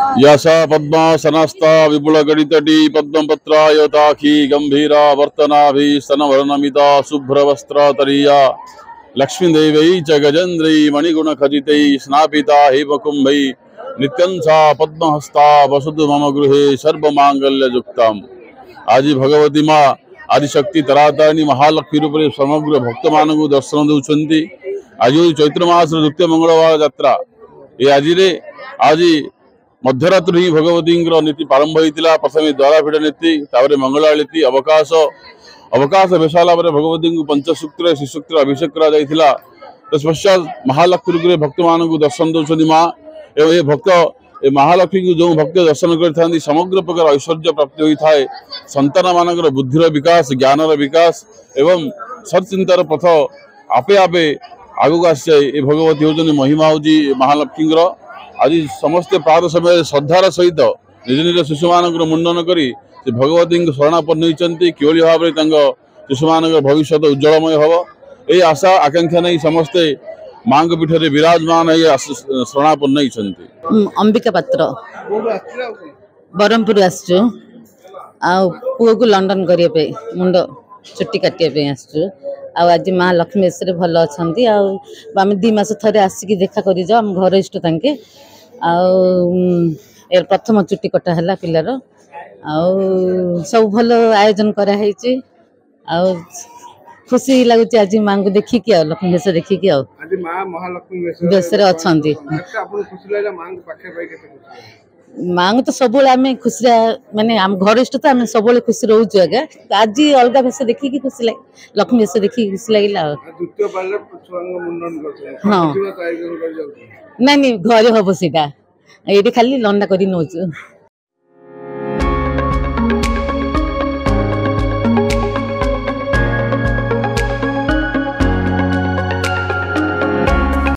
यसा पद्मासनस्ता विपुलगणितटी पद्मपत्रायताखी गंभीरा वर्तनाभि स्तनवर्णमिता शुभ्रवस्त्रतरीया लक्ष्मीदेवै च गजेन्द्रै मणिगुणखचितै स्नापिता हेमकुम्भै नित्यं सा पद्महस्ता वसतु मम गृहे सर्वमांगल्ययुक्तम्। आज भगवती माँ आदिशक्ति तरातारिणी महालक्ष्मी रूप से समग्र भक्त मान दर्शन दौरान आज चैत्र मास द्वितीय मंगलवार यात्रा ये आज मध्यरात्रि ही भगवती नीति प्रारंभ होता। प्रथम द्वारापीठ नीति तापर मंगला नीति अवकाश बेसाला भगवती पंचसूत्र शिशुत्र अभिषेक करा तत्पश्चात महालक्ष्मी रूप भक्त मान दर्शन दौरान माँ एवं ये भक्त ए महालक्ष्मी को जो भक्त दर्शन कर समग्र प्रकार ऐश्वर्य प्राप्ति होता है। संतान मानकर बुद्धिर विकास ज्ञानर विकास एवं सचिंतार पथ आपे आपे आगक आसे भगवती होती महिमा होती महालक्ष्मी। आज समस्ते प्रातः समय श्रद्धार सहित निज निज शिशु मान मुंडन कर भगवती शरणापन्न होती किभली भाव में शिशु मान भविष्य उज्जवलमय हम ये आशा आकांक्षा नहीं समस्ते माँ पीठ में विराजमान शरणापन्न होती। अंबिका पात्र बरमपुर आसचु पुओ को लंडन करने मुंड चुट्टी काटे आसचु आज माँ लक्ष्मी ऐसे भल अच्छा आम 2 मास थे आसिक देखा कर जाओ आम घर इष्ट तांके प्रथम चुट्टी कटा है पिलार सब भल आयोजन कराई खुशी लगुच आज माँ को देखिकी लक्ष्मी वेश देखिकी बेस माँ तो सब आम खुशी माने आम घर इष्ट तो आम सब खुशी रोचु आगे आज अलग वेश देखिकी खुशी लगे लक्ष्मी वेश देखिकी खुशी लगे। हाँ नहीं घरे हम सीटा ये खाली लंडा कर नौचु।